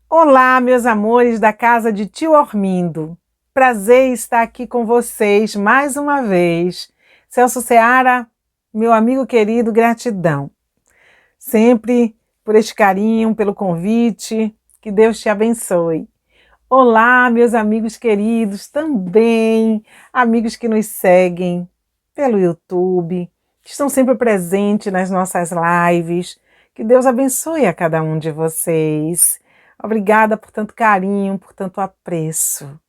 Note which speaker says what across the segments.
Speaker 1: Olá, meus amores da casa de Tio Ormindo. Prazer estar aqui com vocês mais uma vez. Celso Seara, meu amigo querido, gratidão. Sempre por este carinho, pelo convite. Que Deus te abençoe. Olá, meus amigos queridos, também amigos que nos seguem pelo YouTube, que estão sempre presentes nas nossas lives. Que Deus abençoe a cada um de vocês. Obrigada por tanto carinho, por tanto apreço.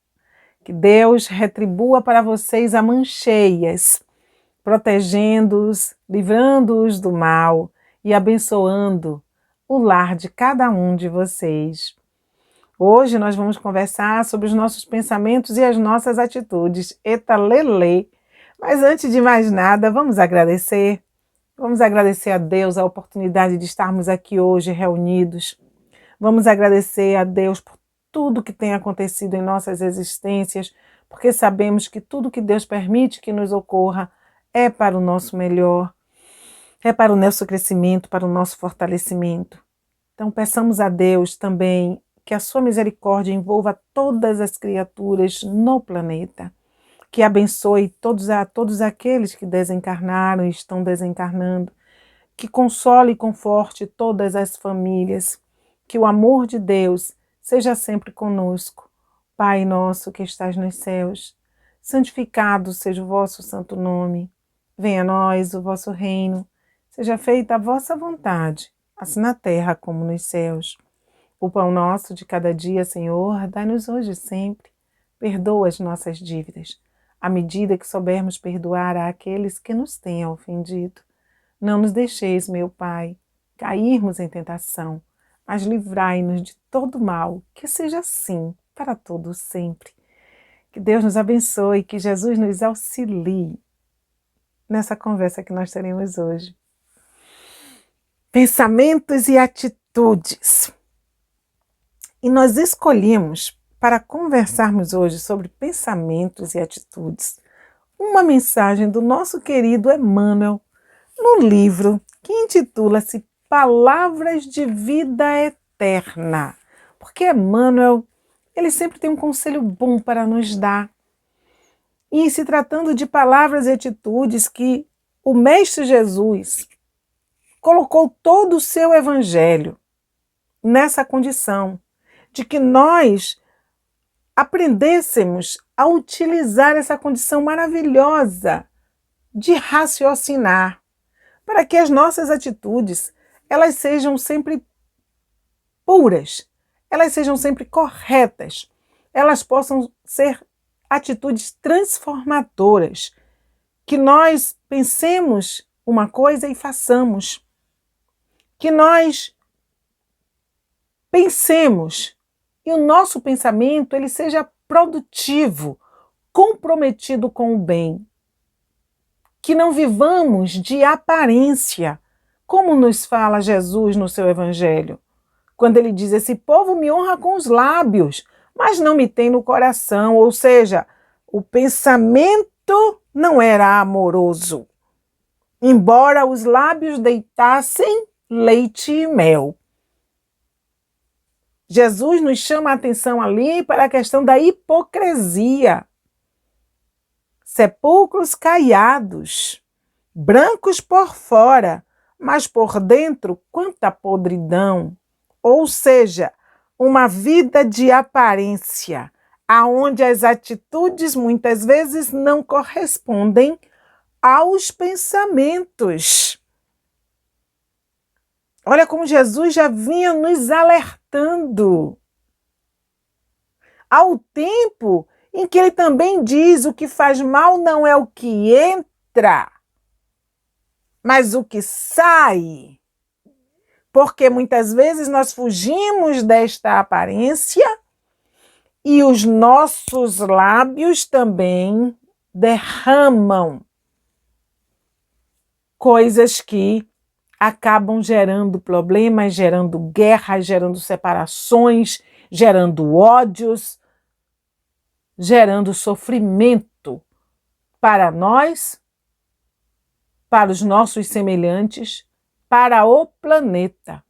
Speaker 1: Que Deus retribua para vocês a mãos cheias, protegendo-os, livrando-os do mal e abençoando o lar de cada um de vocês. Hoje nós vamos conversar sobre os nossos pensamentos e as nossas atitudes. Eita lelê! Mas antes de mais nada, vamos agradecer. Vamos agradecer a Deus a oportunidade de estarmos aqui hoje reunidos. Vamos agradecer a Deus por tudo que tem acontecido em nossas existências, porque sabemos que tudo que Deus permite que nos ocorra é para o nosso melhor, é para o nosso crescimento, para o nosso fortalecimento. Então peçamos a Deus também que a sua misericórdia envolva todas as criaturas no planeta, que abençoe todos aqueles que desencarnaram e estão desencarnando, que console e conforte todas as famílias, que o amor de Deus seja sempre conosco. Pai nosso que estás nos céus, santificado seja o vosso santo nome. Venha a nós o vosso reino, seja feita a vossa vontade, assim na terra como nos céus. O pão nosso de cada dia, Senhor, dai-nos hoje e sempre. Perdoa as nossas dívidas, à medida que soubermos perdoar àqueles que nos têm ofendido. Não nos deixeis, meu Pai, cairmos em tentação, mas livrai-nos de todo mal, que seja assim, para todo sempre. Que Deus nos abençoe, que Jesus nos auxilie nessa conversa que nós teremos hoje. Pensamentos e atitudes. E nós escolhemos, para conversarmos hoje sobre pensamentos e atitudes, uma mensagem do nosso querido Emmanuel, no livro que intitula-se Palavras de Vida Eterna. Porque Emmanuel, ele sempre tem um conselho bom para nos dar. E se tratando de palavras e atitudes que o Mestre Jesus colocou todo o seu evangelho nessa condição, de que nós aprendêssemos a utilizar essa condição maravilhosa de raciocinar, para que as nossas atitudes elas sejam sempre puras, elas sejam sempre corretas, elas possam ser atitudes transformadoras, que nós pensemos uma coisa e façamos, que nós pensemos e o nosso pensamento ele seja produtivo, comprometido com o bem. Que não vivamos de aparência, como nos fala Jesus no seu Evangelho, quando ele diz: esse povo me honra com os lábios, mas não me tem no coração, ou seja, o pensamento não era amoroso, embora os lábios deitassem leite e mel. Jesus nos chama a atenção ali para a questão da hipocrisia. Sepulcros caiados, brancos por fora, mas por dentro quanta podridão. Ou seja, uma vida de aparência, aonde as atitudes muitas vezes não correspondem aos pensamentos. Olha como Jesus já vinha nos alertando. Ao tempo em que ele também diz: o que faz mal não é o que entra, mas o que sai. Porque muitas vezes nós fugimos desta aparência e os nossos lábios também derramam coisas que acabam gerando problemas, gerando guerras, gerando separações, gerando ódios, gerando sofrimento para nós, para os nossos semelhantes, para o planeta.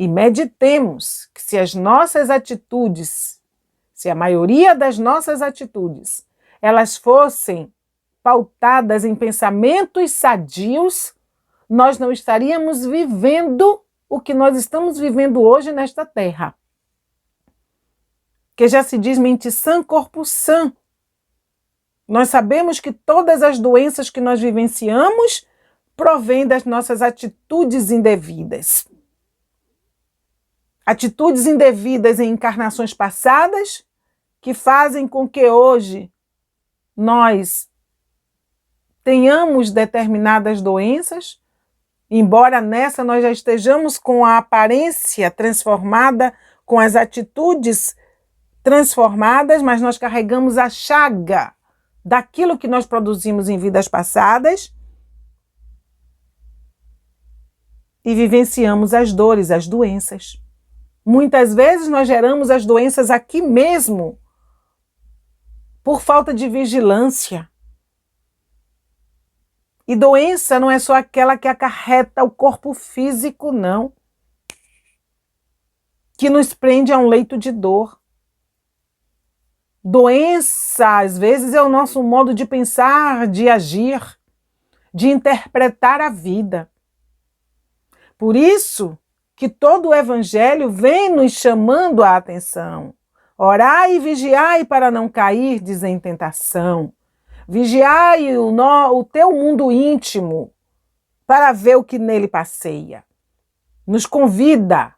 Speaker 1: e meditemos que se as nossas atitudes, se a maioria das nossas atitudes, elas fossem pautadas em pensamentos sadios, nós não estaríamos vivendo o que nós estamos vivendo hoje nesta terra. Que já se diz mente sã, corpo sã. Nós sabemos que todas as doenças que nós vivenciamos provêm das nossas atitudes indevidas. Atitudes indevidas em encarnações passadas que fazem com que hoje nós tenhamos determinadas doenças, embora nessa nós já estejamos com a aparência transformada, com as atitudes transformadas, mas nós carregamos a chaga daquilo que nós produzimos em vidas passadas e vivenciamos as dores, as doenças. Muitas vezes nós geramos as doenças aqui mesmo por falta de vigilância. E doença não é só aquela que acarreta o corpo físico, não. Que nos prende a um leito de dor. Doença, às vezes, é o nosso modo de pensar, de agir, de interpretar a vida. Por isso que todo o Evangelho vem nos chamando a atenção. Orai e vigiai para não cair, diz em tentação. Vigiai o teu mundo íntimo para ver o que nele passeia. Nos convida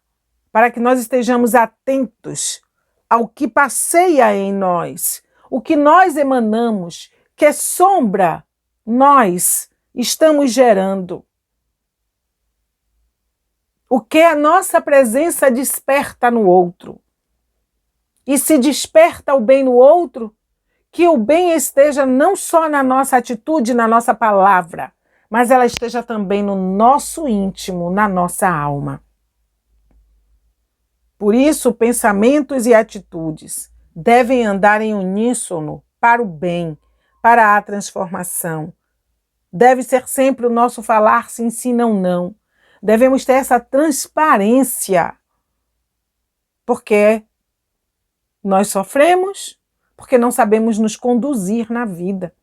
Speaker 1: para que nós estejamos atentos ao que passeia em nós, o que nós emanamos, que sombra nós estamos gerando. O que a nossa presença desperta no outro. E se desperta o bem no outro, que o bem esteja não só na nossa atitude, na nossa palavra, mas ela esteja também no nosso íntimo, na nossa alma. Por isso, pensamentos e atitudes devem andar em uníssono para o bem, para a transformação. Deve ser sempre o nosso falar sim, sim, não, não. Devemos ter essa transparência, porque nós sofremos, porque não sabemos nos conduzir na vida.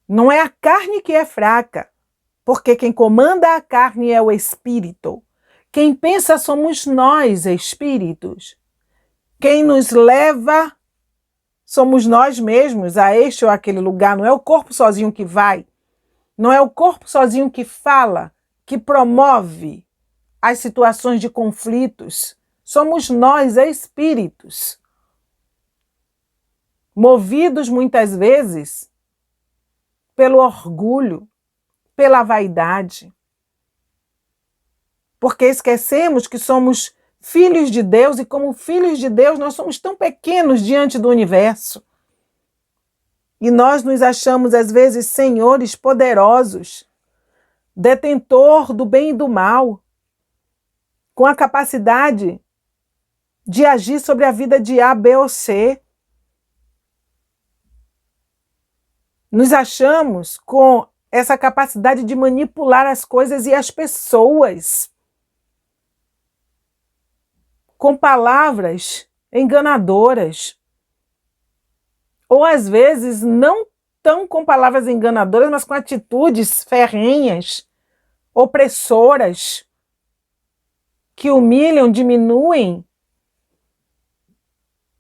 Speaker 1: Não é a carne que é fraca, porque quem comanda a carne é o espírito. Quem pensa somos nós, espíritos. Quem nos leva somos nós mesmos a este ou aquele lugar. Não é o corpo sozinho que vai. Não é o corpo sozinho que fala, que promove as situações de conflitos. Somos nós, espíritos. Movidos muitas vezes pelo orgulho, pela vaidade. Porque esquecemos que somos filhos de Deus e como filhos de Deus nós somos tão pequenos diante do universo. E nós nos achamos às vezes senhores poderosos, detentor do bem e do mal, com a capacidade de agir sobre a vida de A, B ou C. Nos achamos com essa capacidade de manipular as coisas e as pessoas com palavras enganadoras. Ou às vezes não tão com palavras enganadoras, mas com atitudes ferrenhas, opressoras, que humilham, diminuem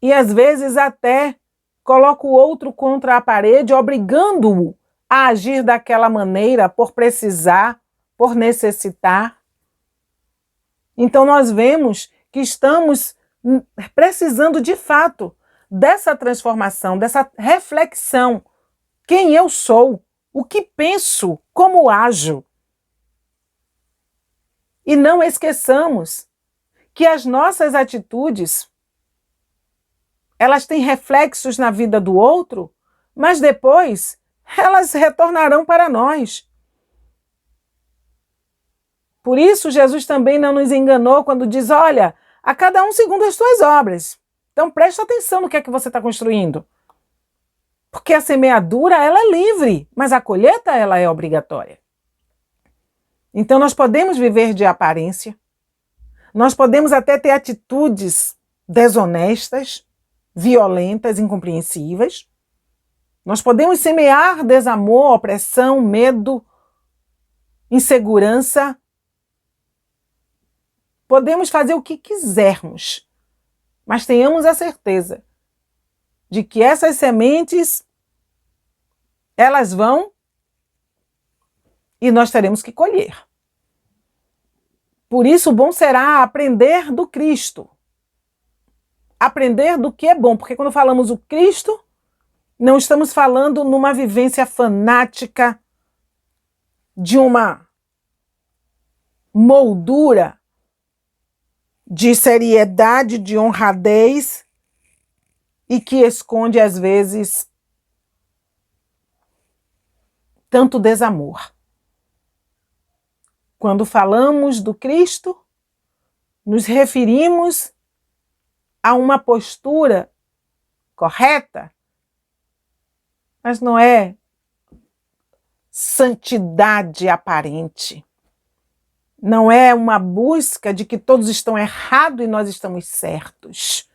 Speaker 1: e às vezes até coloca o outro contra a parede, obrigando-o a agir daquela maneira por precisar, por necessitar. Então nós vemos que estamos precisando de fato dessa transformação, dessa reflexão. Quem eu sou, o que penso, como ajo. E não esqueçamos que as nossas atitudes elas têm reflexos na vida do outro, mas depois elas retornarão para nós. Por isso, Jesus também não nos enganou quando diz, olha, a cada um segundo as suas obras. Então preste atenção no que é que você está construindo. Porque a semeadura, ela é livre, mas a colheita, ela é obrigatória. Então nós podemos viver de aparência, Nós podemos até ter atitudes desonestas, violentas, incompreensíveis. Nós podemos semear desamor, opressão, medo, insegurança. Podemos fazer o que quisermos, mas tenhamos a certeza de que essas sementes, elas vão e nós teremos que colher. Por isso, o bom será aprender do Cristo. Aprender do que é bom, porque quando falamos o Cristo, não estamos falando numa vivência fanática de uma moldura de seriedade, de honradez e que esconde, às vezes, tanto desamor. Quando falamos do Cristo, nos referimos a uma postura correta, mas não é santidade aparente. Não é uma busca de que todos estão errados e nós estamos certos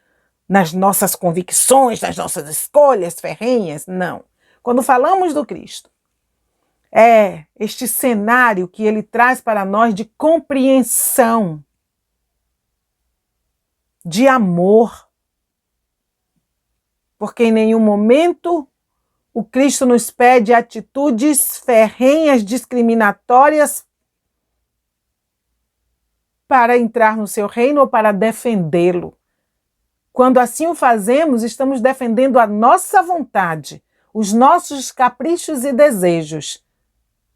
Speaker 1: nas nossas convicções, nas nossas escolhas ferrenhas. Não. Quando falamos do Cristo, é este cenário que ele traz para nós de compreensão, de amor, porque em nenhum momento o Cristo nos pede atitudes ferrenhas, discriminatórias para entrar no seu reino ou para defendê-lo. Quando assim o fazemos, estamos defendendo a nossa vontade, os nossos caprichos e desejos,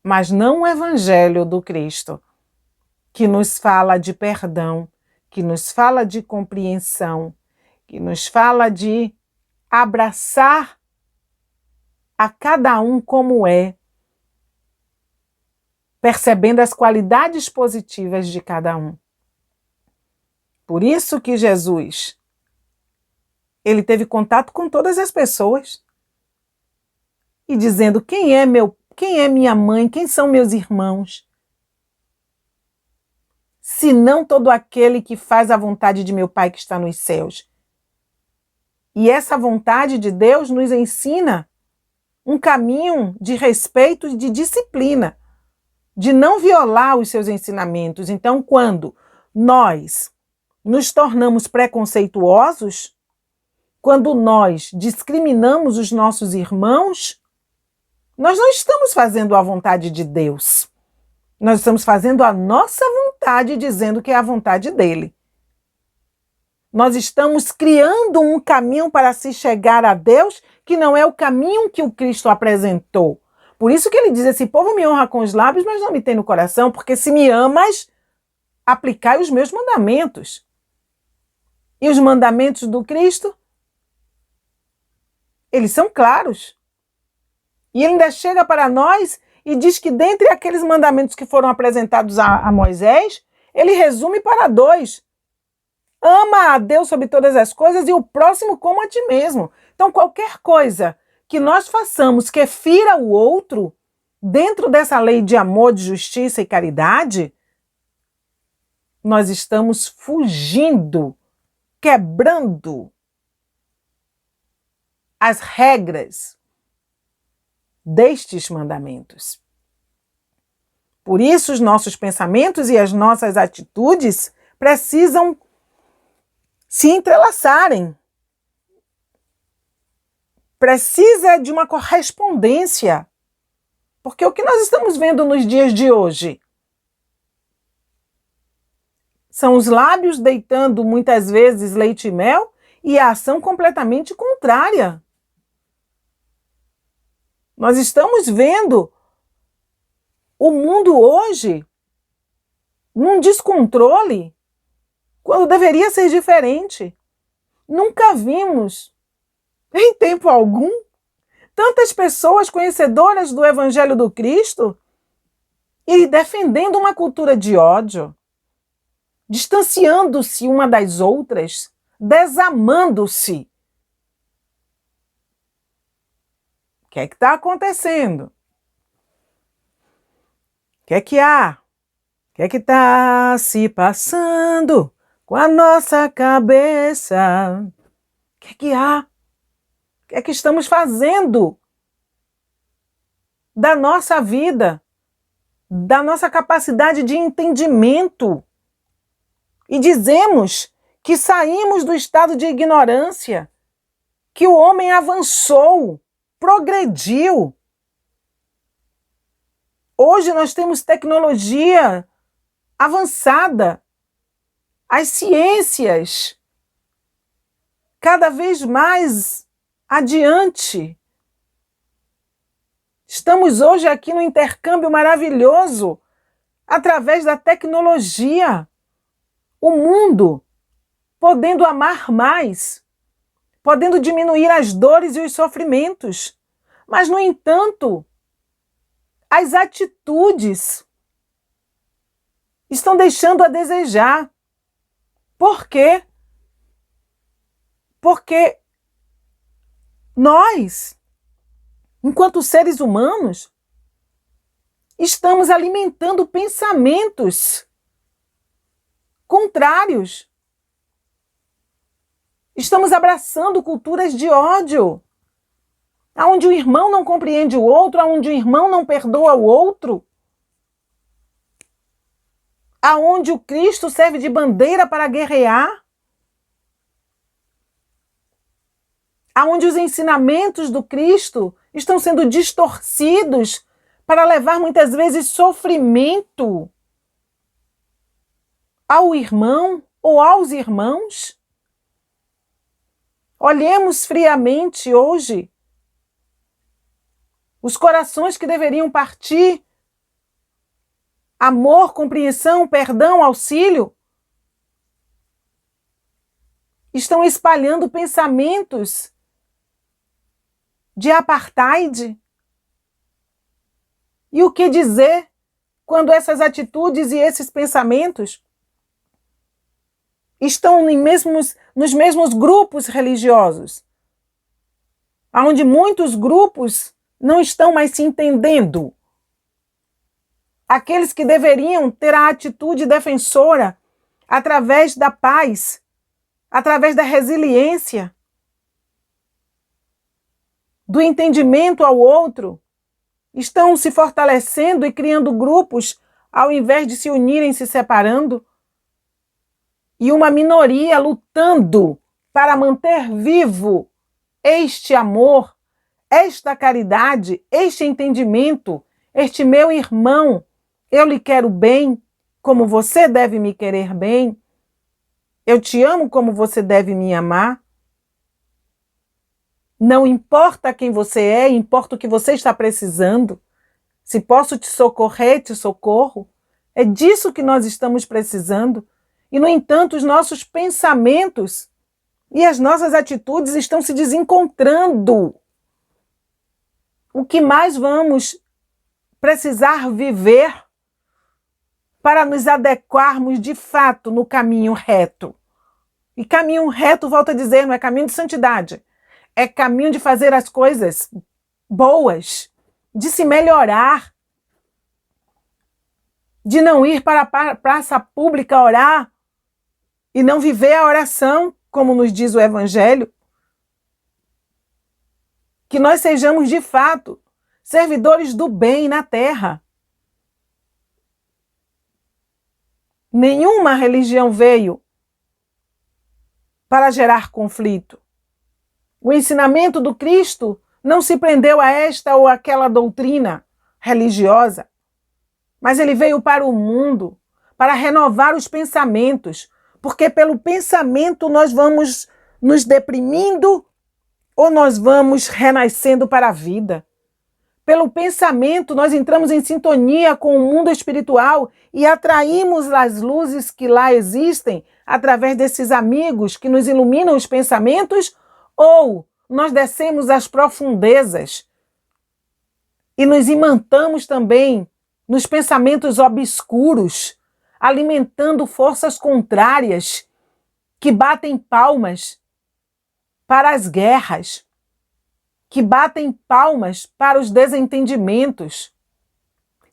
Speaker 1: mas não o Evangelho do Cristo, que nos fala de perdão, que nos fala de compreensão, que nos fala de abraçar a cada um como é, percebendo as qualidades positivas de cada um. Por isso que Jesus, ele teve contato com todas as pessoas e dizendo quem é minha mãe, quem são meus irmãos, senão todo aquele que faz a vontade de meu Pai que está nos céus. E essa vontade de Deus nos ensina um caminho de respeito e de disciplina, de não violar os seus ensinamentos. Então, quando nós nos tornamos preconceituosos, quando nós discriminamos os nossos irmãos, nós não estamos fazendo a vontade de Deus. Nós estamos fazendo a nossa vontade, dizendo que é a vontade dele. Nós estamos criando um caminho para se chegar a Deus que não é o caminho que o Cristo apresentou. Por isso que ele diz, esse povo me honra com os lábios, mas não me tem no coração, porque se me amas, aplicai os meus mandamentos. E os mandamentos do Cristo, eles são claros. E ele ainda chega para nós e diz que dentre aqueles mandamentos que foram apresentados a Moisés, ele resume para 2. Ama a Deus sobre todas as coisas e o próximo como a ti mesmo. Então, qualquer coisa que nós façamos que fira o outro, dentro dessa lei de amor, de justiça e caridade, nós estamos fugindo, quebrando as regras destes mandamentos. Por isso, os nossos pensamentos e as nossas atitudes precisam se entrelaçarem. Precisa de uma correspondência. Porque o que nós estamos vendo nos dias de hoje são os lábios deitando muitas vezes leite e mel e a ação completamente contrária. Nós estamos vendo o mundo hoje num descontrole quando deveria ser diferente. Nunca vimos, em tempo algum, tantas pessoas conhecedoras do Evangelho do Cristo e defendendo uma cultura de ódio, distanciando-se uma das outras, desamando-se. O que é que está acontecendo? O que é que há? O que é que está se passando com a nossa cabeça? O que é que há? O que é que estamos fazendo da nossa vida, da nossa capacidade de entendimento? E dizemos que saímos do estado de ignorância, que o homem avançou, progrediu. Hoje nós temos tecnologia avançada, as ciências cada vez mais adiante. Estamos hoje aqui no intercâmbio maravilhoso através da tecnologia. O mundo podendo amar mais, podendo diminuir as dores e os sofrimentos. Mas, no entanto, as atitudes estão deixando a desejar. Por quê? Porque nós, enquanto seres humanos, estamos alimentando pensamentos contrários. Estamos abraçando culturas de ódio, onde o irmão não compreende o outro, onde o irmão não perdoa o outro, aonde o Cristo serve de bandeira para guerrear, aonde os ensinamentos do Cristo estão sendo distorcidos para levar muitas vezes sofrimento ao irmão ou aos irmãos. Olhemos friamente hoje os corações que deveriam partir, amor, compreensão, perdão, auxílio, estão espalhando pensamentos de apartheid. E o que dizer quando essas atitudes e esses pensamentos estão nos mesmos grupos religiosos, onde muitos grupos não estão mais se entendendo? Aqueles que deveriam ter a atitude defensora através da paz, através da resiliência, do entendimento ao outro, estão se fortalecendo e criando grupos ao invés de se unirem, se separando. E uma minoria lutando para manter vivo este amor, esta caridade, este entendimento, este meu irmão, eu lhe quero bem, como você deve me querer bem, eu te amo como você deve me amar. Não importa quem você é, importa o que você está precisando. Se posso te socorrer, te socorro. É disso que nós estamos precisando. E, no entanto, os nossos pensamentos e as nossas atitudes estão se desencontrando. O que mais vamos precisar viver para nos adequarmos de fato no caminho reto? E caminho reto, volto a dizer, não é caminho de santidade. É caminho de fazer as coisas boas, de se melhorar, de não ir para a praça pública orar e não viver a oração, como nos diz o Evangelho. Que nós sejamos, de fato, servidores do bem na terra. Nenhuma religião veio para gerar conflito. O ensinamento do Cristo não se prendeu a esta ou aquela doutrina religiosa, mas ele veio para o mundo para renovar os pensamentos, porque pelo pensamento nós vamos nos deprimindo ou nós vamos renascendo para a vida. Pelo pensamento nós entramos em sintonia com o mundo espiritual e atraímos as luzes que lá existem através desses amigos que nos iluminam os pensamentos, ou nós descemos às profundezas e nos imantamos também nos pensamentos obscuros, alimentando forças contrárias que batem palmas para as guerras, que batem palmas para os desentendimentos,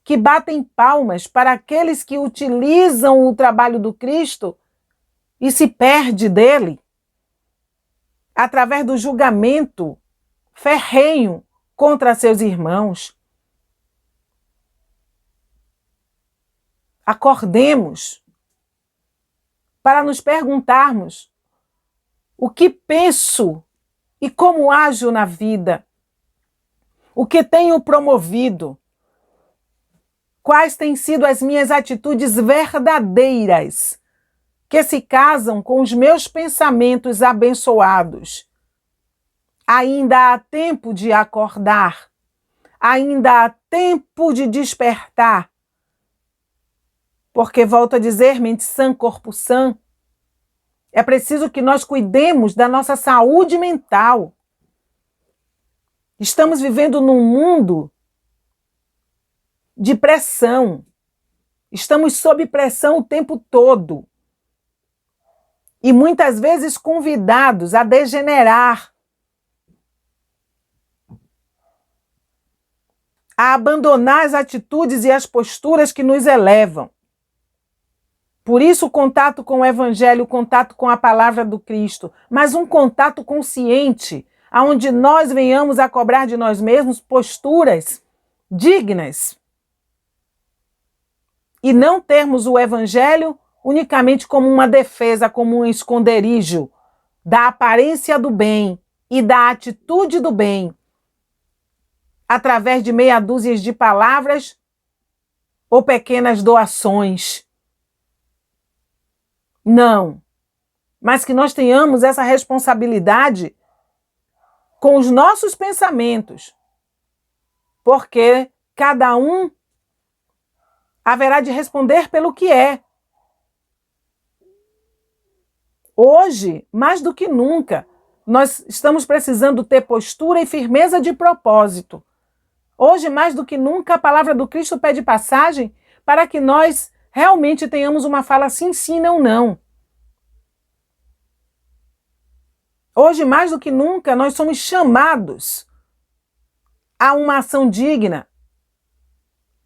Speaker 1: que batem palmas para aqueles que utilizam o trabalho do Cristo e se perde dele, através do julgamento ferrenho contra seus irmãos. Acordemos para nos perguntarmos o que penso e como ajo na vida, o que tenho promovido, quais têm sido as minhas atitudes verdadeiras, que se casam com os meus pensamentos abençoados. Ainda há tempo de acordar, ainda há tempo de despertar, porque, volto a dizer, mente sã, corpo sã, é preciso que nós cuidemos da nossa saúde mental. Estamos vivendo num mundo de pressão. Estamos sob pressão o tempo todo. E muitas vezes convidados a degenerar, a abandonar as atitudes e as posturas que nos elevam. Por isso o contato com o Evangelho, o contato com a palavra do Cristo, mas um contato consciente, onde nós venhamos a cobrar de nós mesmos posturas dignas. E não termos o Evangelho unicamente como uma defesa, como um esconderijo da aparência do bem e da atitude do bem, através de meia dúzia de palavras ou pequenas doações. Não, mas que nós tenhamos essa responsabilidade com os nossos pensamentos, porque cada um haverá de responder pelo que é. Hoje, mais do que nunca, nós estamos precisando ter postura e firmeza de propósito. Hoje, mais do que nunca, a palavra do Cristo pede passagem para que nós realmente tenhamos uma fala sim, sim, não, não. Hoje, mais do que nunca, nós somos chamados a uma ação digna.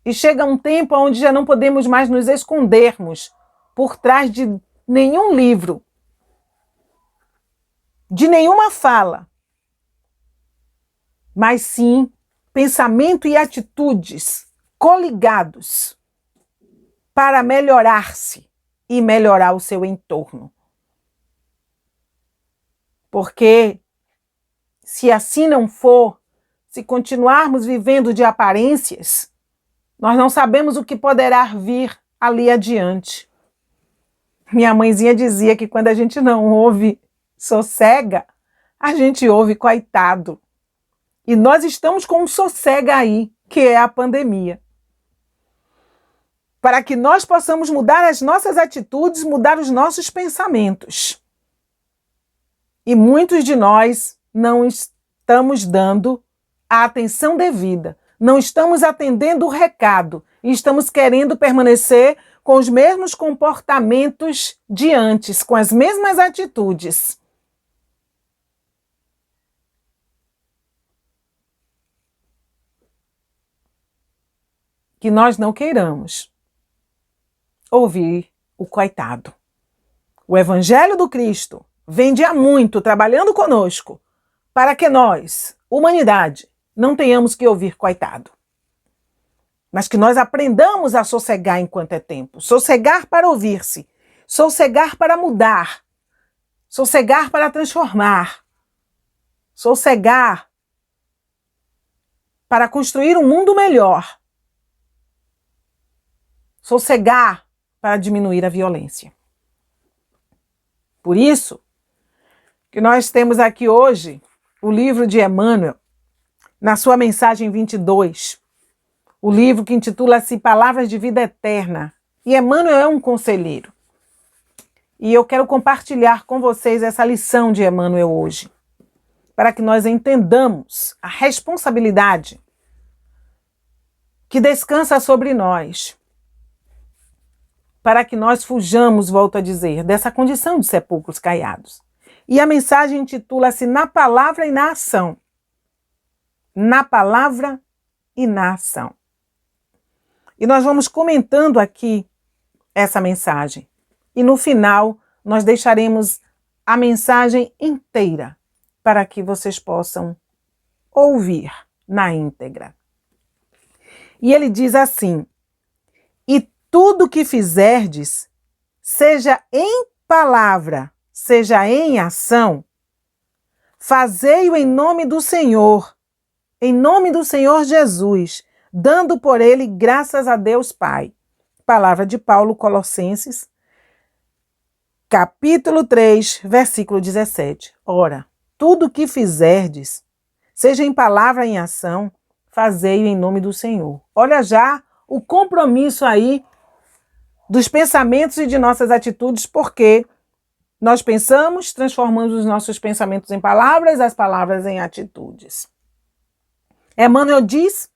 Speaker 1: E chega um tempo onde já não podemos mais nos escondermos por trás de nenhum livro, de nenhuma fala, mas sim pensamento e atitudes coligados para melhorar-se e melhorar o seu entorno. Porque se assim não for, se continuarmos vivendo de aparências, nós não sabemos o que poderá vir ali adiante. Minha mãezinha dizia que quando a gente não ouve sossega, a gente ouve coitado. E nós estamos com um sossega aí, que é a pandemia. Para que nós possamos mudar as nossas atitudes, mudar os nossos pensamentos. E muitos de nós não estamos dando a atenção devida, não estamos atendendo o recado e estamos querendo permanecer com os mesmos comportamentos de antes, com as mesmas atitudes. Que nós não queiramos ouvir o coitado. O Evangelho do Cristo vem de há muito trabalhando conosco para que nós, humanidade, não tenhamos que ouvir coitado. Mas que nós aprendamos a sossegar enquanto é tempo. Sossegar para ouvir-se. Sossegar para mudar. Sossegar para transformar. Sossegar para construir um mundo melhor. Sossegar para diminuir a violência. Por isso que nós temos aqui hoje o livro de Emmanuel, na sua mensagem 22, o livro que intitula-se Palavras de Vida Eterna. E Emmanuel é um conselheiro. E eu quero compartilhar com vocês essa lição de Emmanuel hoje, para que nós entendamos a responsabilidade que descansa sobre nós, para que nós fujamos, volto a dizer, dessa condição de sepulcros caiados. E a mensagem intitula-se Na Palavra e na Ação. Na Palavra e na Ação. E nós vamos comentando aqui essa mensagem. E no final, nós deixaremos a mensagem inteira para que vocês possam ouvir na íntegra. E ele diz assim: e tudo que fizerdes, seja em palavra, seja em ação, fazei-o em nome do Senhor Jesus, dando por ele graças a Deus Pai. Palavra de Paulo, Colossenses, capítulo 3, versículo 17. Ora, tudo que fizerdes, seja em palavra ou em ação, fazei-o em nome do Senhor. Olha já o compromisso aí dos pensamentos e de nossas atitudes, porque nós pensamos, transformamos os nossos pensamentos em palavras, as palavras em atitudes. Emmanuel diz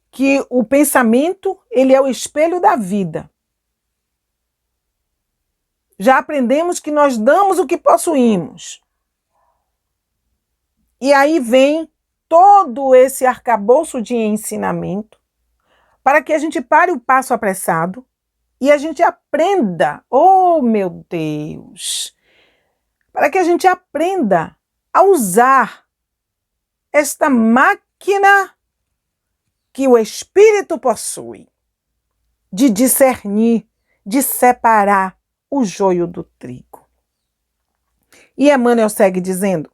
Speaker 1: que o pensamento, ele é o espelho da vida. Já aprendemos que nós damos o que possuímos. E aí vem todo esse arcabouço de ensinamento para que a gente pare o passo apressado e a gente aprenda, oh meu Deus, para que a gente aprenda a usar esta máquina que o Espírito possui, de discernir, de separar o joio do trigo. E Emmanuel segue dizendo: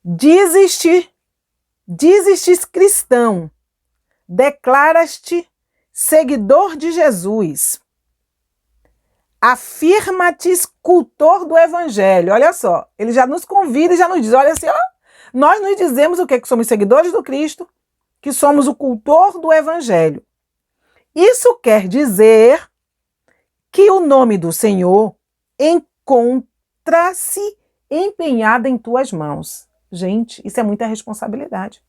Speaker 1: dizes-te cristão, declaras-te seguidor de Jesus, afirma-te cultor do Evangelho. Olha só, ele já nos convida e já nos diz, olha assim, ó, nós nos dizemos o quê? Que somos seguidores do Cristo, que somos o cultor do Evangelho. Isso quer dizer que o nome do Senhor encontra-se empenhado em tuas mãos. Gente, isso é muita responsabilidade.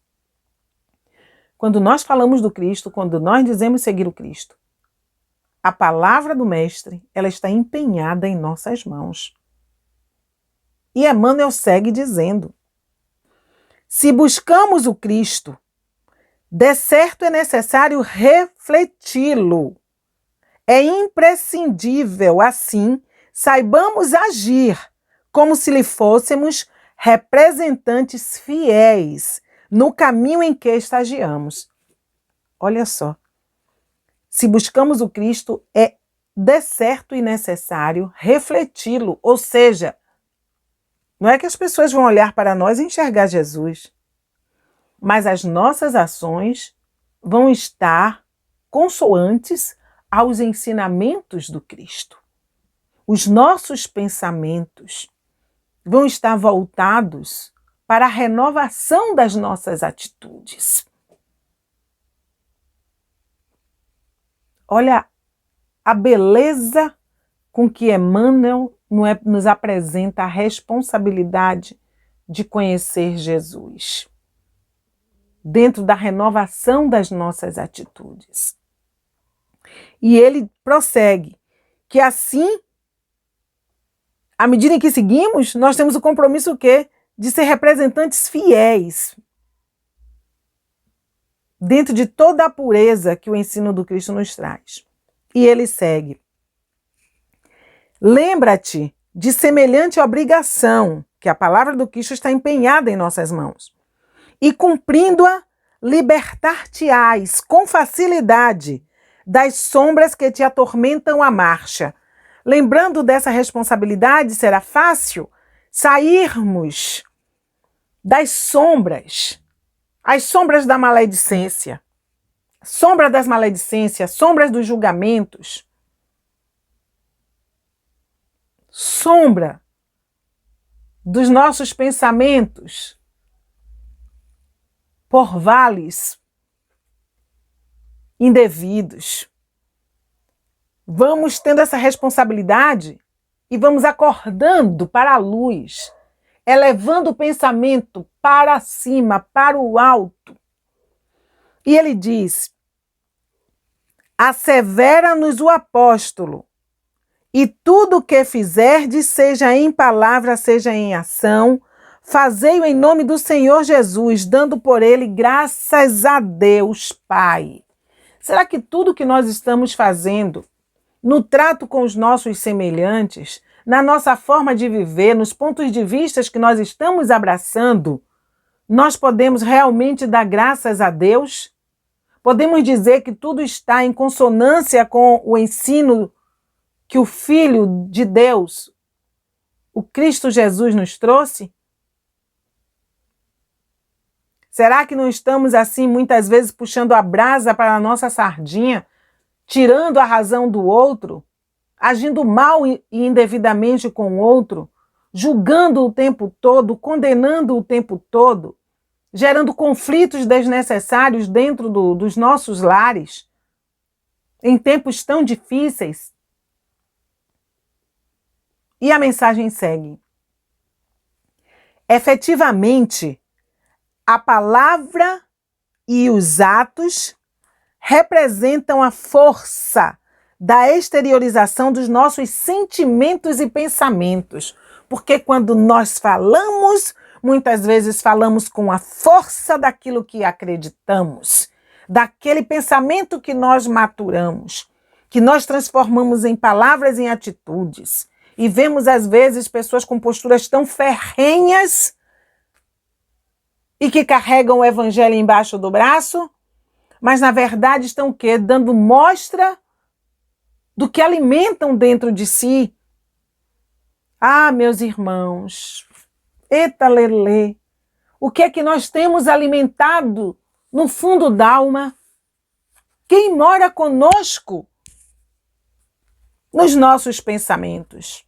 Speaker 1: Quando nós falamos do Cristo, quando nós dizemos seguir o Cristo, a palavra do Mestre, ela está empenhada em nossas mãos. E Emmanuel segue dizendo: se buscamos o Cristo, de certo é necessário refleti-lo. É imprescindível, assim, saibamos agir como se lhe fôssemos representantes fiéis no caminho em que estagiamos. Olha só, se buscamos o Cristo, é de certo e necessário refleti-lo, ou seja, não é que as pessoas vão olhar para nós e enxergar Jesus, mas as nossas ações vão estar consoantes aos ensinamentos do Cristo. Os nossos pensamentos vão estar voltados para a renovação das nossas atitudes. Olha a beleza com que Emmanuel nos apresenta a responsabilidade de conhecer Jesus, dentro da renovação das nossas atitudes. E ele prossegue que assim, à medida em que seguimos, nós temos o compromisso o quê? De ser representantes fiéis, dentro de toda a pureza que o ensino do Cristo nos traz. E ele segue: lembra-te de semelhante obrigação, que a palavra do Cristo está empenhada em nossas mãos, e cumprindo-a, libertar-te-ás com facilidade das sombras que te atormentam a marcha. Lembrando dessa responsabilidade, será fácil sairmos das sombras, as sombras da maledicência, sombra das maledicências, sombras dos julgamentos, sombra dos nossos pensamentos por vales indevidos. Vamos tendo essa responsabilidade e vamos acordando para a luz, elevando o pensamento para cima, para o alto. E ele diz: assevera-nos o apóstolo, e tudo o que fizerdes, seja em palavra, seja em ação, fazei-o em nome do Senhor Jesus, dando por ele graças a Deus Pai. Será que tudo que nós estamos fazendo, no trato com os nossos semelhantes, na nossa forma de viver, nos pontos de vista que nós estamos abraçando, nós podemos realmente dar graças a Deus? Podemos dizer que tudo está em consonância com o ensino que o Filho de Deus, o Cristo Jesus, nos trouxe? Será que não estamos assim muitas vezes puxando a brasa para a nossa sardinha, tirando a razão do outro, agindo mal e indevidamente com o outro, julgando o tempo todo, condenando o tempo todo, gerando conflitos desnecessários dentro dos nossos lares, em tempos tão difíceis? E a mensagem segue. Efetivamente, a palavra e os atos representam a força da exteriorização dos nossos sentimentos e pensamentos. Porque quando nós falamos, muitas vezes falamos com a força daquilo que acreditamos, daquele pensamento que nós maturamos, que nós transformamos em palavras e em atitudes. E vemos, às vezes, pessoas com posturas tão ferrenhas e que carregam o evangelho embaixo do braço, mas, na verdade, estão o quê? Dando mostra do que alimentam dentro de si. Ah, meus irmãos, eita lelê, o que é que nós temos alimentado no fundo da alma? Quem mora conosco nos nossos pensamentos?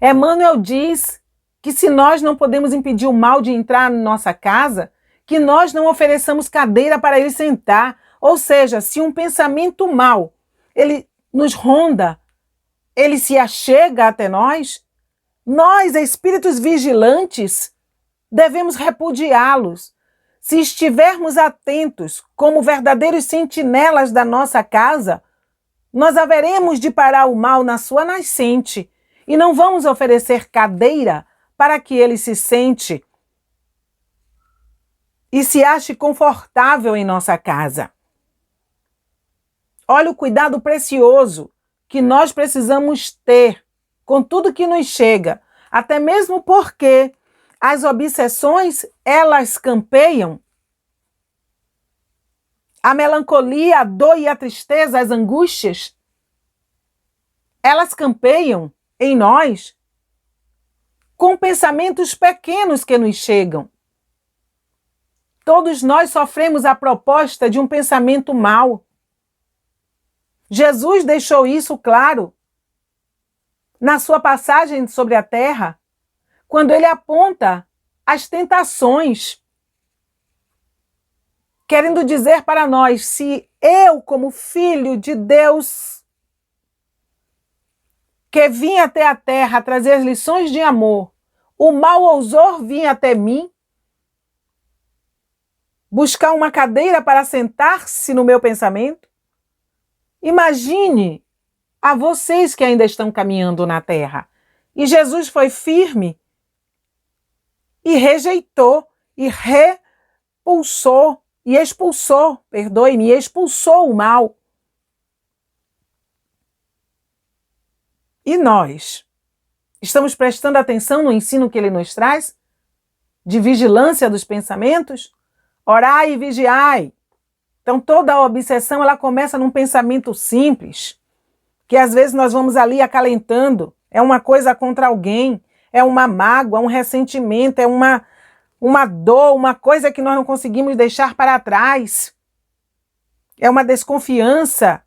Speaker 1: Emmanuel diz que se nós não podemos impedir o mal de entrar na nossa casa, que nós não ofereçamos cadeira para ele sentar. Ou seja, se um pensamento mau, ele nos ronda, ele se achega até nós, espíritos vigilantes, devemos repudiá-los. Se estivermos atentos como verdadeiros sentinelas da nossa casa, nós haveremos de parar o mal na sua nascente e não vamos oferecer cadeira para que ele se sente e se ache confortável em nossa casa. Olha o cuidado precioso que nós precisamos ter com tudo que nos chega, até mesmo porque as obsessões, elas campeiam. A melancolia, a dor e a tristeza, as angústias, elas campeiam em nós com pensamentos pequenos que nos chegam. Todos nós sofremos a proposta de um pensamento mau. Jesus deixou isso claro na sua passagem sobre a terra, quando ele aponta as tentações, querendo dizer para nós, se eu, como filho de Deus, que vim até a terra trazer as lições de amor, o mal ousou vir até mim, buscar uma cadeira para sentar-se no meu pensamento? Imagine a vocês que ainda estão caminhando na terra. E Jesus foi firme e rejeitou e expulsou o mal. E nós estamos prestando atenção no ensino que ele nos traz? De vigilância dos pensamentos? Orai e vigiai. Então toda a obsessão, ela começa num pensamento simples, que às vezes nós vamos ali acalentando, é uma coisa contra alguém, é uma mágoa, um ressentimento, é uma dor, uma coisa que nós não conseguimos deixar para trás. É uma desconfiança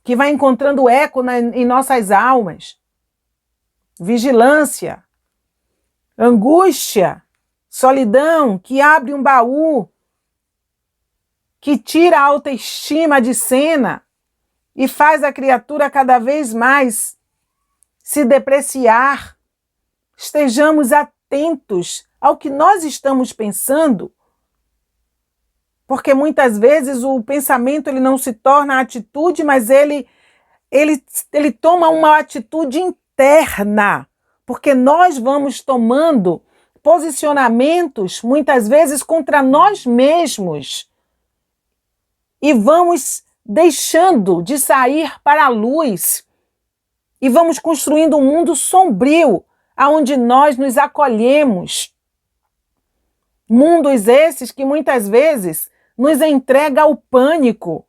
Speaker 1: que vai encontrando eco em nossas almas. Vigilância, angústia, solidão que abre um baú, que tira a autoestima de cena e faz a criatura cada vez mais se depreciar. Estejamos atentos ao que nós estamos pensando, porque muitas vezes o pensamento ele não se torna atitude, mas ele toma uma atitude interna, porque nós vamos tomando posicionamentos muitas vezes contra nós mesmos. e vamos deixando de sair para a luz e vamos construindo um mundo sombrio aonde nós nos acolhemos. Mundos esses que muitas vezes nos entrega ao pânico,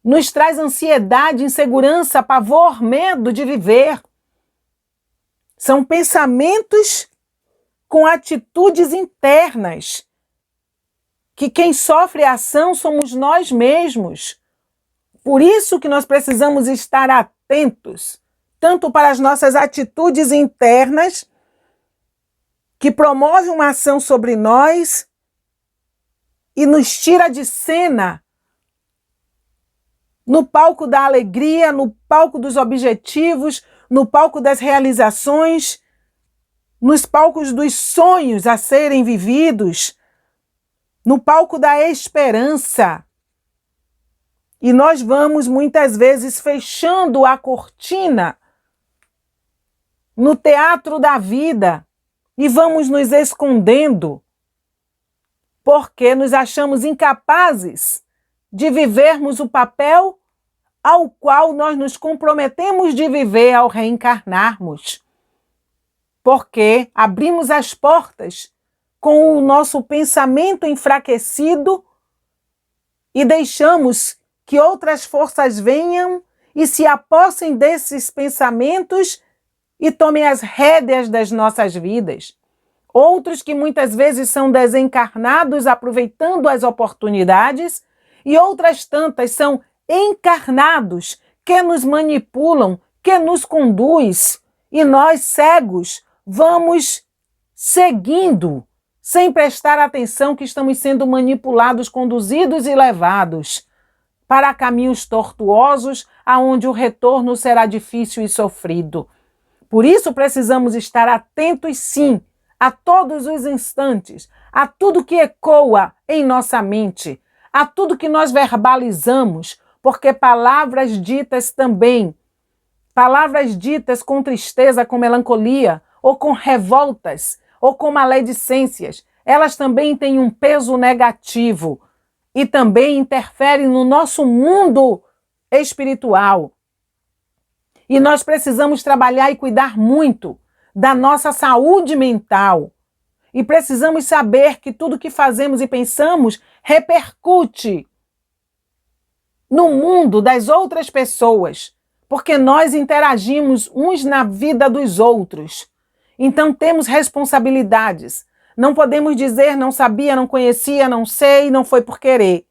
Speaker 1: nos traz ansiedade, insegurança, pavor, medo de viver. São pensamentos com atitudes internas, que quem sofre a ação somos nós mesmos. Por isso que nós precisamos estar atentos, tanto para as nossas atitudes internas, que promovem uma ação sobre nós e nos tira de cena no palco da alegria, no palco dos objetivos, no palco das realizações, nos palcos dos sonhos a serem vividos, no palco da esperança. E nós vamos muitas vezes fechando a cortina no teatro da vida e vamos nos escondendo porque nos achamos incapazes de vivermos o papel ao qual nós nos comprometemos de viver ao reencarnarmos. Porque abrimos as portas com o nosso pensamento enfraquecido e deixamos que outras forças venham e se apossem desses pensamentos e tomem as rédeas das nossas vidas. Outros que muitas vezes são desencarnados aproveitando as oportunidades e outras tantas são encarnados que nos manipulam, que nos conduz e nós cegos vamos seguindo sem prestar atenção que estamos sendo manipulados, conduzidos e levados para caminhos tortuosos aonde o retorno será difícil e sofrido. Por isso precisamos estar atentos sim a todos os instantes, a tudo que ecoa em nossa mente, a tudo que nós verbalizamos, porque palavras ditas também, palavras ditas com tristeza, com melancolia, ou com revoltas, ou com maledicências, elas também têm um peso negativo e também interferem no nosso mundo espiritual. E nós precisamos trabalhar e cuidar muito da nossa saúde mental. E precisamos saber que tudo que fazemos e pensamos repercute no mundo das outras pessoas, porque nós interagimos uns na vida dos outros. Então temos responsabilidades. Não podemos dizer não sabia, não conhecia, não sei, não foi por querer.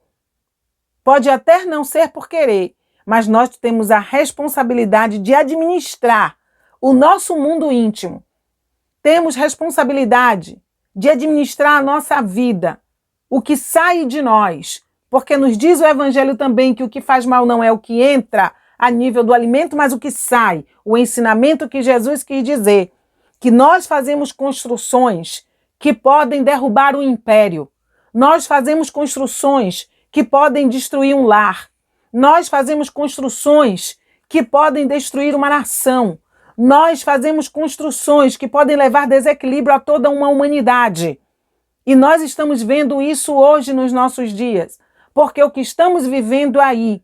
Speaker 1: Pode até não ser por querer, mas nós temos a responsabilidade de administrar o nosso mundo íntimo. Temos responsabilidade de administrar a nossa vida, o que sai de nós, porque nos diz o Evangelho também que o que faz mal não é o que entra a nível do alimento, mas o que sai, o ensinamento que Jesus quis dizer, que nós fazemos construções que podem derrubar o império, nós fazemos construções que podem destruir um lar, nós fazemos construções que podem destruir uma nação, nós fazemos construções que podem levar desequilíbrio a toda uma humanidade. E nós estamos vendo isso hoje nos nossos dias, porque o que estamos vivendo aí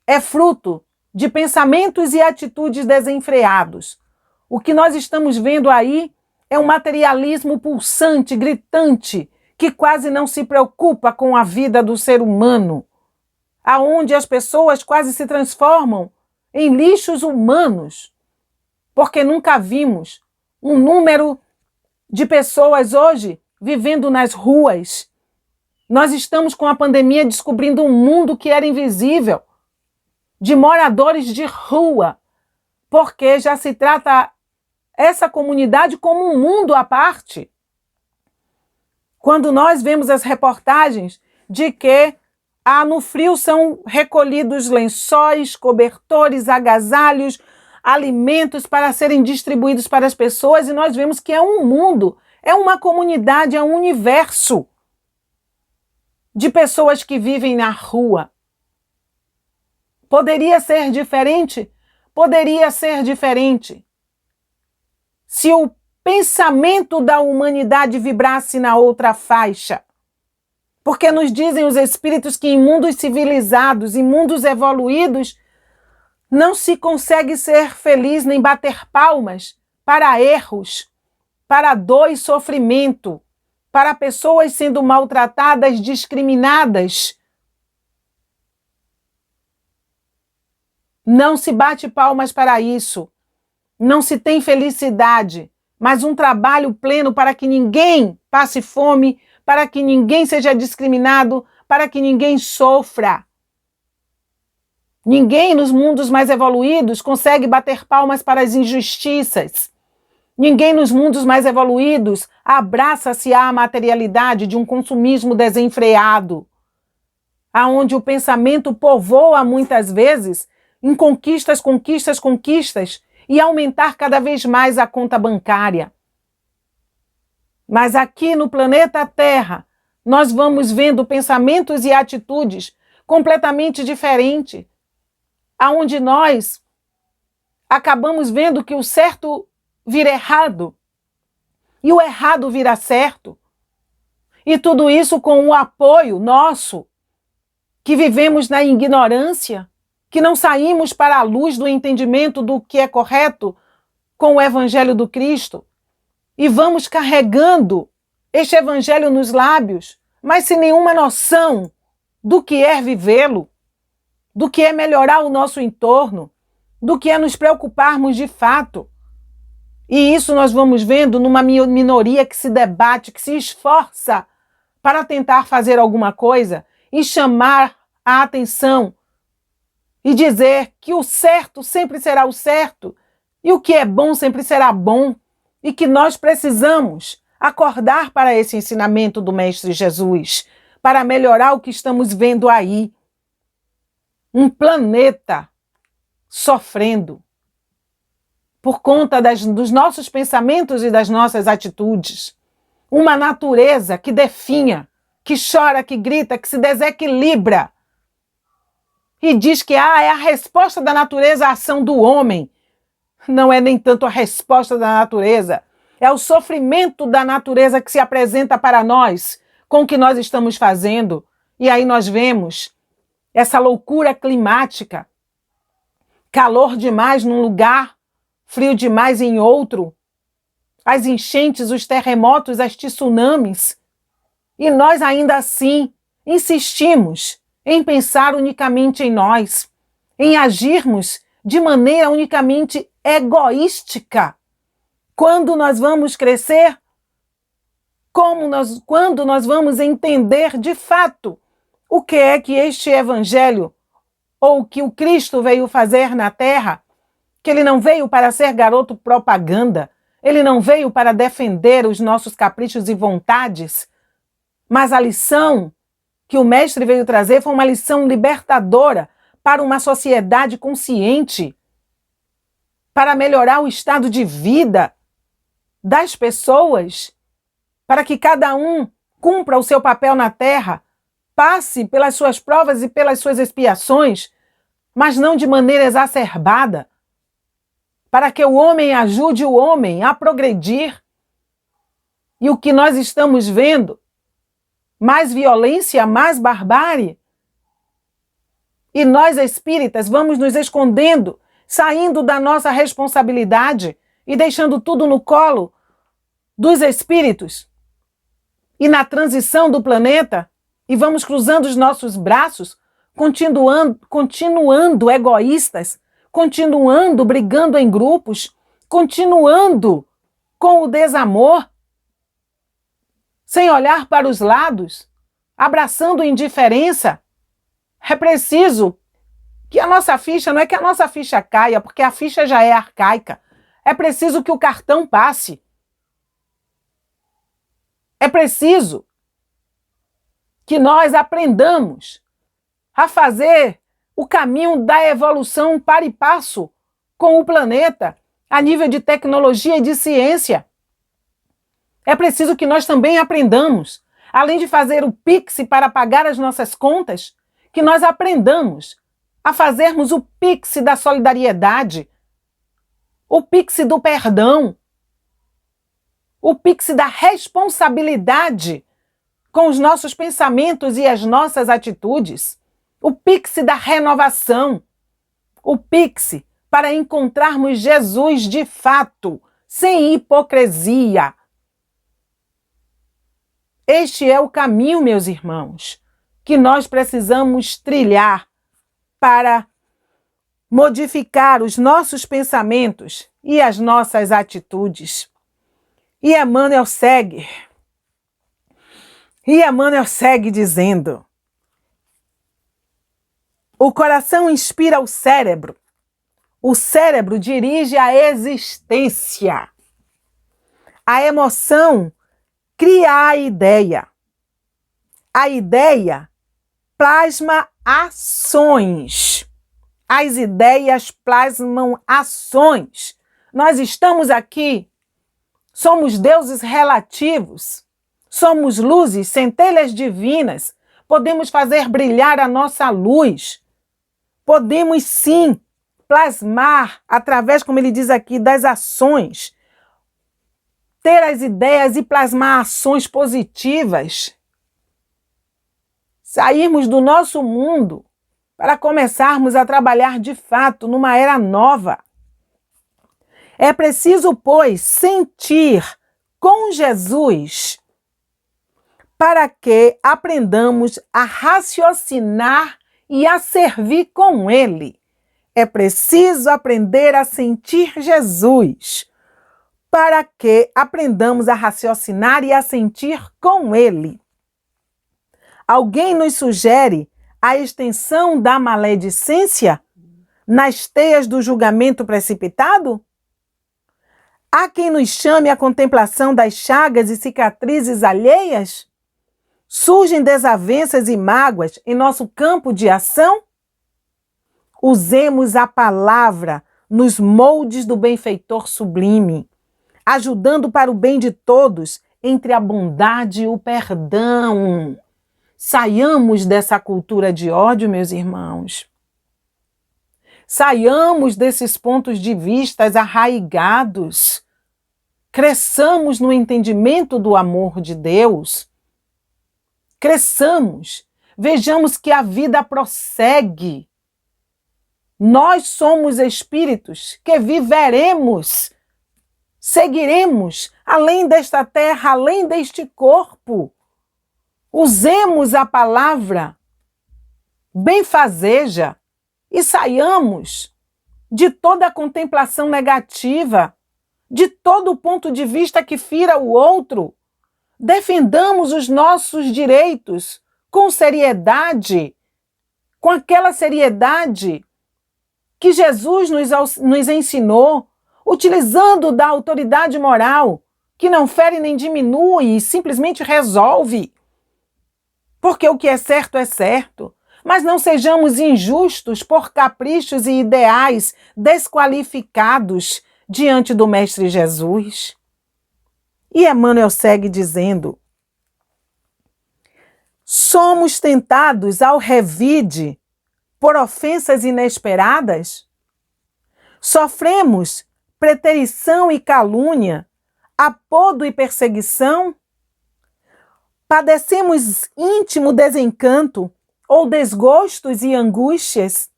Speaker 1: é fruto de pensamentos e atitudes desenfreados. O que nós estamos vendo aí é um materialismo pulsante, gritante, que quase não se preocupa com a vida do ser humano, aonde as pessoas quase se transformam em lixos humanos, porque nunca vimos um número de pessoas hoje vivendo nas ruas. Nós estamos com a pandemia descobrindo um mundo que era invisível, de moradores de rua, porque já se trata essa comunidade como um mundo à parte. Quando nós vemos as reportagens de que no frio são recolhidos lençóis, cobertores, agasalhos, alimentos para serem distribuídos para as pessoas, e nós vemos que é um mundo, é uma comunidade, é um universo de pessoas que vivem na rua. Poderia ser diferente? Poderia ser diferente. Se o pensamento da humanidade vibrasse na outra faixa. Porque nos dizem os espíritos que em mundos civilizados, em mundos evoluídos, não se consegue ser feliz nem bater palmas para erros, para dor e sofrimento, para pessoas sendo maltratadas, discriminadas. Não se bate palmas para isso. Não se tem felicidade, mas um trabalho pleno para que ninguém passe fome, para que ninguém seja discriminado, para que ninguém sofra. Ninguém nos mundos mais evoluídos consegue bater palmas para as injustiças. Ninguém nos mundos mais evoluídos abraça-se à materialidade de um consumismo desenfreado, aonde o pensamento povoa muitas vezes em conquistas, conquistas, conquistas e aumentar cada vez mais a conta bancária. Mas aqui no planeta Terra, nós vamos vendo pensamentos e atitudes completamente diferentes, aonde nós acabamos vendo que o certo vira errado e o errado vira certo. E tudo isso com o apoio nosso, que vivemos na ignorância, que não saímos para a luz do entendimento do que é correto com o Evangelho do Cristo. E vamos carregando este Evangelho nos lábios, mas sem nenhuma noção do que é vivê-lo, do que é melhorar o nosso entorno, do que é nos preocuparmos de fato. E isso nós vamos vendo numa minoria que se debate, que se esforça para tentar fazer alguma coisa e chamar a atenção e dizer que o certo sempre será o certo e o que é bom sempre será bom e que nós precisamos acordar para esse ensinamento do Mestre Jesus para melhorar o que estamos vendo aí. Um planeta sofrendo por conta dos nossos pensamentos e das nossas atitudes. Uma natureza que definha, que chora, que grita, que se desequilibra. E diz que é a resposta da natureza à ação do homem. Não é nem tanto a resposta da natureza, é o sofrimento da natureza que se apresenta para nós com o que nós estamos fazendo. E aí nós vemos essa loucura climática, calor demais num lugar, frio demais em outro, as enchentes, os terremotos, as tsunamis. E nós ainda assim insistimos em pensar unicamente em nós, em agirmos de maneira unicamente egoística. Quando nós vamos crescer? Quando nós vamos entender de fato o que é que este Evangelho, ou que o Cristo veio fazer na Terra, que ele não veio para ser garoto propaganda, ele não veio para defender os nossos caprichos e vontades, mas a lição que o Mestre veio trazer foi uma lição libertadora para uma sociedade consciente, para melhorar o estado de vida das pessoas, para que cada um cumpra o seu papel na Terra, passe pelas suas provas e pelas suas expiações, mas não de maneira exacerbada, para que o homem ajude o homem a progredir. E o que nós estamos vendo? Mais violência, mais barbárie. E nós espíritas vamos nos escondendo, saindo da nossa responsabilidade e deixando tudo no colo dos espíritos. E na transição do planeta, e vamos cruzando os nossos braços, continuando egoístas, continuando brigando em grupos, continuando com o desamor, sem olhar para os lados, abraçando indiferença. É preciso que a nossa ficha, não é que a nossa ficha caia, porque a ficha já é arcaica. É preciso que o cartão passe. É preciso que nós aprendamos a fazer o caminho da evolução para e passo com o planeta, a nível de tecnologia e de ciência. É preciso que nós também aprendamos, além de fazer o Pix para pagar as nossas contas, que nós aprendamos a fazermos o Pix da solidariedade, o Pix do perdão, o Pix da responsabilidade com os nossos pensamentos e as nossas atitudes. O Pix da renovação. O Pix para encontrarmos Jesus de fato, sem hipocrisia. Este é o caminho, meus irmãos, que nós precisamos trilhar para modificar os nossos pensamentos e as nossas atitudes. E Emmanuel segue dizendo: o coração inspira o cérebro dirige a existência, a emoção cria a ideia plasma ações, as ideias plasmam ações. Nós estamos aqui, somos deuses relativos, somos luzes, centelhas divinas, podemos fazer brilhar a nossa luz, podemos sim plasmar através, como ele diz aqui, das ações, ter as ideias e plasmar ações positivas, sairmos do nosso mundo para começarmos a trabalhar de fato numa era nova. É preciso, pois, sentir com Jesus para que aprendamos a raciocinar e a servir com Ele. É preciso aprender a sentir Jesus para que aprendamos a raciocinar e a sentir com Ele. Alguém nos sugere a extensão da maledicência nas teias do julgamento precipitado? Há quem nos chame à contemplação das chagas e cicatrizes alheias? Surgem desavenças e mágoas em nosso campo de ação? Usemos a palavra nos moldes do benfeitor sublime, ajudando para o bem de todos entre a bondade e o perdão. Saiamos dessa cultura de ódio, meus irmãos. Saiamos desses pontos de vista arraigados. Cresçamos no entendimento do amor de Deus. Cresçamos. Vejamos que a vida prossegue. Nós somos espíritos que viveremos, seguiremos além desta terra, além deste corpo. Usemos a palavra benfazeja e saiamos de toda a contemplação negativa, de todo o ponto de vista que fira o outro. Defendamos os nossos direitos com seriedade, com aquela seriedade que Jesus nos ensinou, utilizando da autoridade moral, que não fere nem diminui e simplesmente resolve. Porque o que é certo, mas não sejamos injustos por caprichos e ideais desqualificados diante do Mestre Jesus. E Emmanuel segue dizendo: somos tentados ao revide por ofensas inesperadas? Sofremos preterição e calúnia, apodo e perseguição? Padecemos íntimo desencanto ou desgostos e angústias?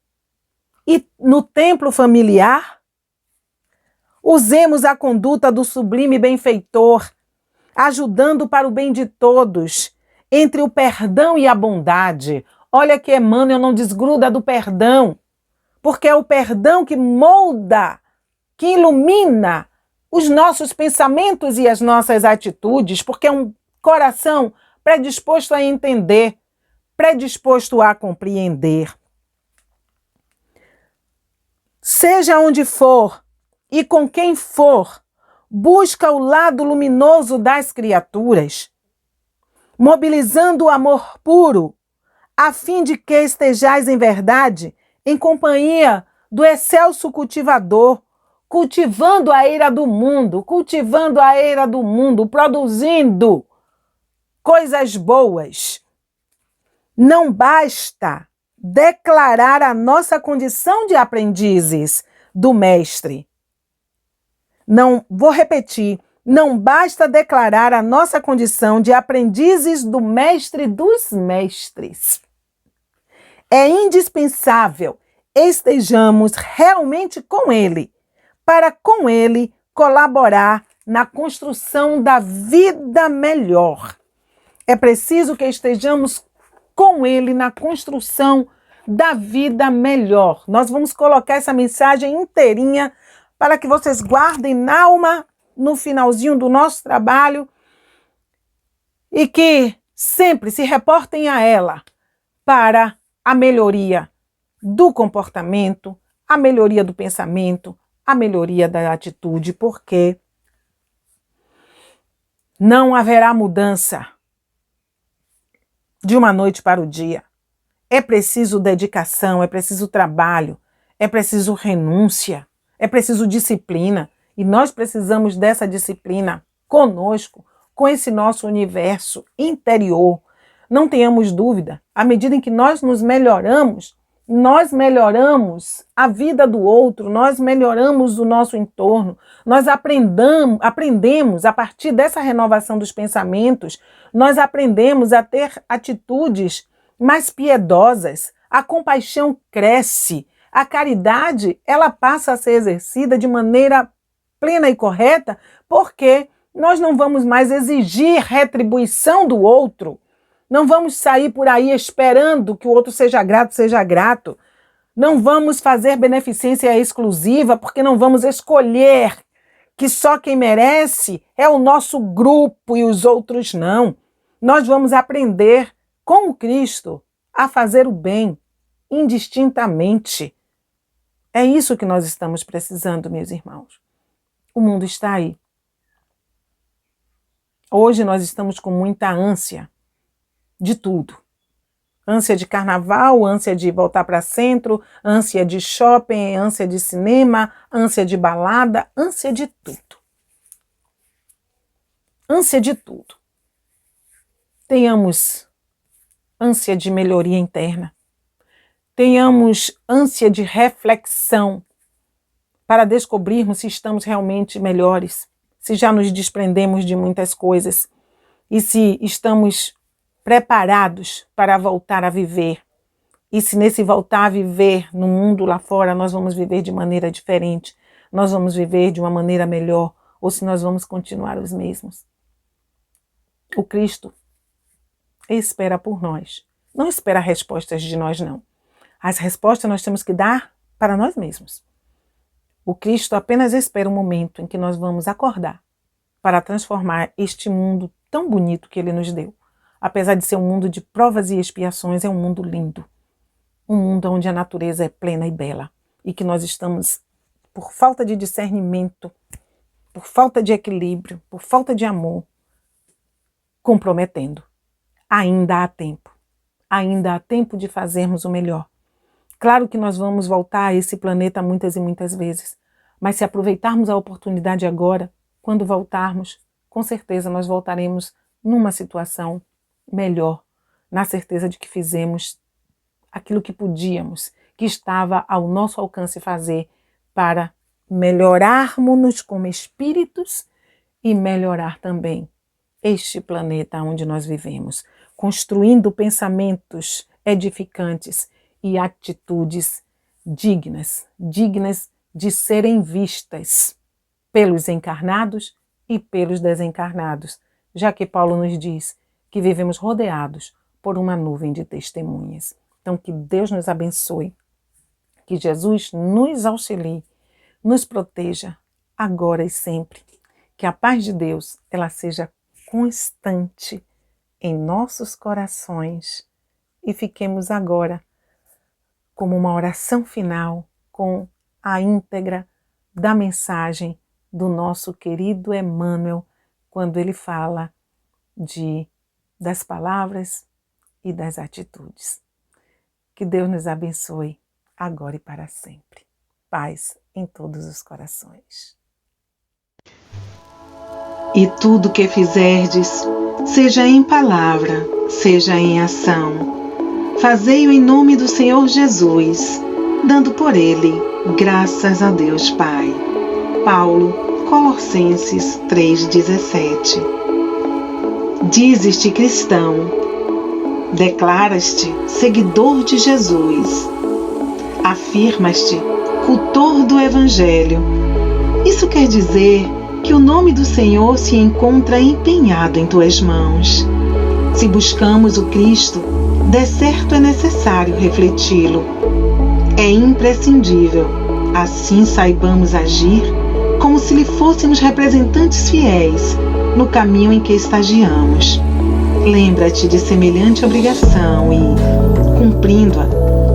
Speaker 1: E no templo familiar? Usemos a conduta do sublime benfeitor, ajudando para o bem de todos, entre o perdão e a bondade. Olha que Emmanuel não desgruda do perdão, porque é o perdão que molda, que ilumina os nossos pensamentos e as nossas atitudes, porque é um coração predisposto a entender, predisposto a compreender. Seja onde for e com quem for, busca o lado luminoso das criaturas, mobilizando o amor puro, a fim de que estejais em verdade em companhia do excelso cultivador, cultivando a eira do mundo, produzindo coisas boas. Não basta declarar a nossa condição de aprendizes do Mestre. Não, vou repetir, Não basta declarar a nossa condição de aprendizes do Mestre dos Mestres. É indispensável estejamos realmente com Ele, para com Ele colaborar na construção da vida melhor. É preciso que estejamos com Ele na construção da vida melhor. Nós vamos colocar essa mensagem inteirinha para que vocês guardem na alma no finalzinho do nosso trabalho e que sempre se reportem a ela para a melhoria do comportamento, a melhoria do pensamento, a melhoria da atitude, porque não haverá mudança de uma noite para o dia. É preciso dedicação, é preciso trabalho, é preciso renúncia, é preciso disciplina. E nós precisamos dessa disciplina conosco, com esse nosso universo interior. Não tenhamos dúvida, à medida em que nós nos melhoramos, nós melhoramos a vida do outro, nós melhoramos o nosso entorno, nós aprendemos a partir dessa renovação dos pensamentos, nós aprendemos a ter atitudes mais piedosas, a compaixão cresce, a caridade ela passa a ser exercida de maneira plena e correta, porque nós não vamos mais exigir retribuição do outro, não vamos sair por aí esperando que o outro seja grato, não vamos fazer beneficência exclusiva, porque não vamos escolher que só quem merece é o nosso grupo e os outros não. Nós vamos aprender com o Cristo a fazer o bem indistintamente. É isso que nós estamos precisando, meus irmãos. O mundo está aí. Hoje nós estamos com muita ânsia de tudo. Ânsia de carnaval, ânsia de voltar para centro, ânsia de shopping, ânsia de cinema, ânsia de balada, ânsia de tudo. Ânsia de tudo. Tenhamos ânsia de melhoria interna. Tenhamos ânsia de reflexão para descobrirmos se estamos realmente melhores, se já nos desprendemos de muitas coisas e se estamos preparados para voltar a viver. E se nesse voltar a viver no mundo lá fora, nós vamos viver de maneira diferente, nós vamos viver de uma maneira melhor, ou se nós vamos continuar os mesmos. O Cristo espera por nós. Não espera respostas de nós, não. As respostas nós temos que dar para nós mesmos. O Cristo apenas espera um momento em que nós vamos acordar para transformar este mundo tão bonito que Ele nos deu. Apesar de ser um mundo de provas e expiações, é um mundo lindo. Um mundo onde a natureza é plena e bela. E que nós estamos, por falta de discernimento, por falta de equilíbrio, por falta de amor, comprometendo. Ainda há tempo. Ainda há tempo de fazermos o melhor. Claro que nós vamos voltar a esse planeta muitas e muitas vezes. Mas se aproveitarmos a oportunidade agora, quando voltarmos, com certeza nós voltaremos numa situação melhor, na certeza de que fizemos aquilo que podíamos, que estava ao nosso alcance fazer para melhorarmos-nos como espíritos e melhorar também este planeta onde nós vivemos, construindo pensamentos edificantes e atitudes dignas de serem vistas pelos encarnados e pelos desencarnados, já que Paulo nos diz que vivemos rodeados por uma nuvem de testemunhas. Então, que Deus nos abençoe, que Jesus nos auxilie, nos proteja agora e sempre, que a paz de Deus ela seja constante em nossos corações e fiquemos agora como uma oração final com a íntegra da mensagem do nosso querido Emmanuel, quando ele fala das palavras e das atitudes. Que Deus nos abençoe agora e para sempre. Paz em todos os corações.
Speaker 2: E tudo que fizerdes, seja em palavra, seja em ação, fazei-o em nome do Senhor Jesus, dando por ele graças a Deus Pai. Paulo, Colossenses 3,17. Dizes-te cristão, declaras-te seguidor de Jesus, afirmas-te cultor do Evangelho. Isso quer dizer que o nome do Senhor se encontra empenhado em tuas mãos. Se buscamos o Cristo, de certo é necessário refleti-lo. É imprescindível, assim saibamos agir como se lhe fôssemos representantes fiéis no caminho em que estagiamos. Lembra-te de semelhante obrigação e, cumprindo-a,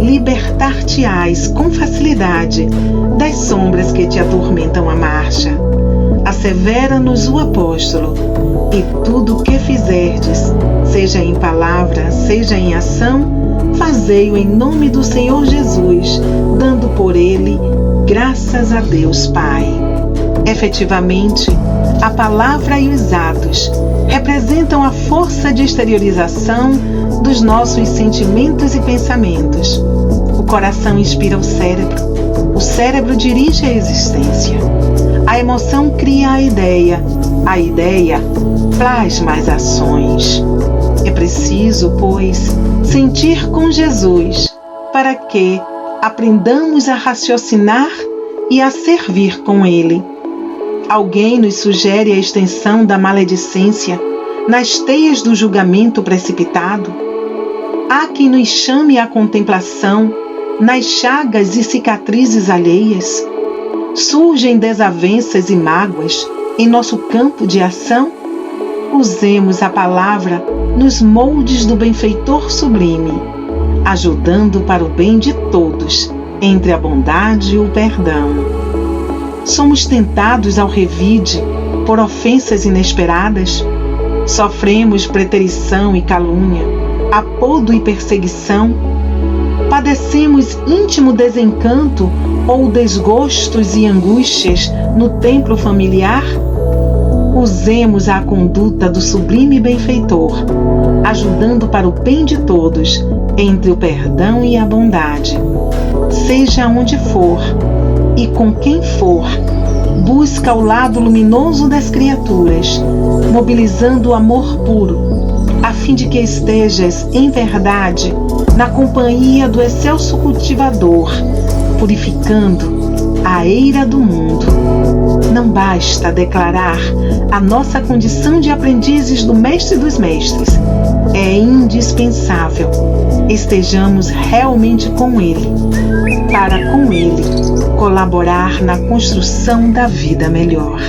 Speaker 2: libertar-te-ás com facilidade das sombras que te atormentam a marcha. Assevera-nos o apóstolo: e tudo o que fizerdes, seja em palavra, seja em ação, fazei-o em nome do Senhor Jesus, dando por ele graças a Deus Pai. Efetivamente, a palavra e os atos representam a força de exteriorização dos nossos sentimentos e pensamentos. O coração inspira o cérebro dirige a existência. A emoção cria a ideia plasma as ações. É preciso, pois, sentir com Jesus para que aprendamos a raciocinar e a servir com Ele. Alguém nos sugere a extensão da maledicência nas teias do julgamento precipitado? Há quem nos chame à contemplação nas chagas e cicatrizes alheias? Surgem desavenças e mágoas em nosso campo de ação? Usemos a palavra nos moldes do benfeitor sublime, ajudando para o bem de todos, entre a bondade e o perdão. Somos tentados ao revide por ofensas inesperadas? Sofremos preterição e calúnia, apodo e perseguição? Padecemos íntimo desencanto ou desgostos e angústias no templo familiar? Usemos a conduta do sublime benfeitor, ajudando para o bem de todos, entre o perdão e a bondade. Seja onde for e com quem for, busca o lado luminoso das criaturas, mobilizando o amor puro, a fim de que estejas, em verdade, na companhia do excelso cultivador, purificando a eira do mundo. Não basta declarar a nossa condição de aprendizes do Mestre dos Mestres. É indispensável estejamos realmente com Ele, para com Ele colaborar na construção da vida melhor.